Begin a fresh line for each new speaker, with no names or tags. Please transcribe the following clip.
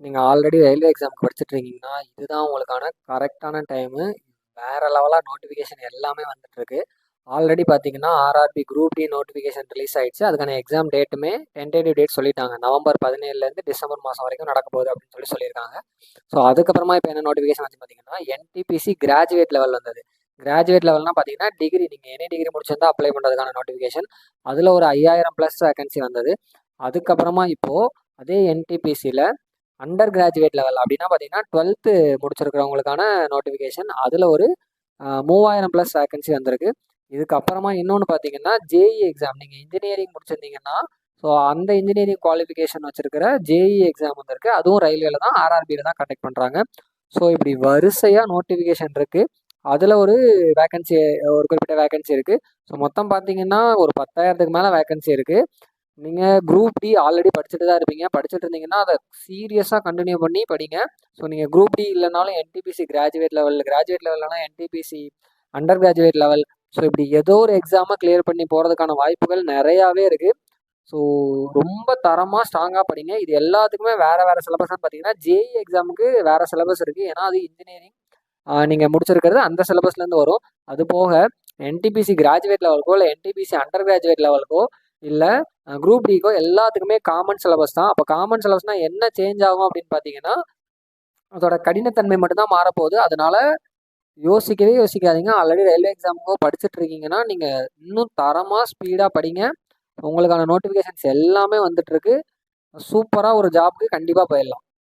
நீங்கள் already railway எக்ஸாமுக்கு படிச்சுட்டு இருக்கீங்கன்னா இதுதான் உங்களுக்கான கரெக்டான டைமு. வேறு லெவலாக நோட்டிஃபிகேஷன் எல்லாமே வந்துட்டுருக்கு. ஆல்ரெடி பார்த்தீங்கன்னா RRB group D notification release ஆயிடுச்சு. அதுக்கான எக்ஸாம் டேட்டுமே டென்டேட்டிவ் டேட் சொல்லிட்டாங்க. நவம்பர் 17லேருந்து டிசம்பர் மாதம் வரைக்கும் நடக்க போகுது அப்படின்னு சொல்லியிருக்காங்க. ஸோ அதுக்கப்புறமா இப்போ என்ன நோட்டிஃபிகேஷன் வந்து பார்த்தீங்கன்னா என்டிபிசி கிராஜுவேட் லெவல் வந்தது. கிராஜுவேட் லெவல்னா பார்த்தீங்கன்னா டிகிரி, நீங்கள் எனி டிகிரி முடிச்சிருந்தா அப்ளை பண்ணுறதுக்கான நோட்டிஃபிகேஷன். அதில் ஒரு 5000+ வேகன்சி வந்தது. அதுக்கப்புறமா இப்போது அதே என்டிபிசியில் அண்டர் கிராஜுவேட் லெவல் அப்படின்னா பார்த்தீங்கன்னா 12th முடிச்சிருக்கிறவங்களுக்கான நோட்டிஃபிகேஷன். அதில் ஒரு 3000+ வேகன்சி வந்திருக்கு. இதுக்கப்புறமா இன்னொன்று பார்த்தீங்கன்னா ஜேஇ எக்ஸாம், நீங்கள் இன்ஜினியரிங் முடிச்சிருந்தீங்கன்னா ஸோ அந்த இன்ஜினியரிங் குவாலிஃபிகேஷன் வச்சிருக்கிற ஜேஇ எக்ஸாம் வந்திருக்கு. அதுவும் ரயில்வேல தான், ஆர்ஆர்பியில் தான் கண்டக்ட் பண்ணுறாங்க. ஸோ இப்படி வரிசையாக நோட்டிஃபிகேஷன் இருக்குது. அதில் ஒரு வேகன்சி, ஒரு குறிப்பிட்ட வேகன்சி இருக்குது. ஸோ மொத்தம் பார்த்தீங்கன்னா ஒரு 10,000க்கு மேலே வேகன்சி இருக்குது. நீங்கள் குரூப் டி ஆல்ரெடி படிச்சுட்டு தான் இருப்பீங்க. படிச்சுட்டு இருந்தீங்கன்னா அதை சீரியஸாக கண்டினியூ பண்ணி படிங்க. ஸோ நீங்கள் குரூப் டி இல்லைனாலும் என்டிபிசி கிராஜுவேட் லெவல்னா NTPC under graduate level, so இப்படி ஏதோ ஒரு எக்ஸாமை கிளியர் பண்ணி போகிறதுக்கான வாய்ப்புகள் நிறையாவே இருக்குது. ஸோ ரொம்ப தரமாக ஸ்ட்ராங்காக படிங்க. இது எல்லாத்துக்குமே வேறு வேறு சிலபஸ்ன்னு பார்த்தீங்கன்னா ஜேஇ எக்ஸாமுக்கு வேறு சிலபஸ் இருக்குது. ஏன்னா அது இன்ஜினியரிங் நீங்கள் முடிச்சிருக்கிறது அந்த சிலபஸ்லேருந்து வரும். அது போக என்டிபிசி கிராஜுவேட் லெவலுக்கோ இல்லை என்டிபிசி அண்டர் கிராஜுவேட் லெவலுக்கோ இல்லை குரூப் டிக்கோ எல்லாத்துக்குமே காமன் சிலபஸ் தான். அப்போ காமன் சிலபஸ்னால் என்ன சேஞ்ச் ஆகும் அப்படின்னு பார்த்தீங்கன்னா அதோட கடினத்தன்மை மட்டும்தான் மாறப்போகுது. அதனால யோசிக்கவே யோசிக்காதீங்க. ஆல்ரெடி ரயில்வே எக்ஸாமுக்கோ படிச்சுட்டு இருக்கீங்கன்னா நீங்கள் இன்னும் தரமாக ஸ்பீடாக படிங்க. உங்களுக்கான நோட்டிஃபிகேஷன்ஸ் எல்லாமே வந்துட்டுருக்கு. சூப்பராக ஒரு ஜாப்க்கு கண்டிப்பாக போயிடலாம்.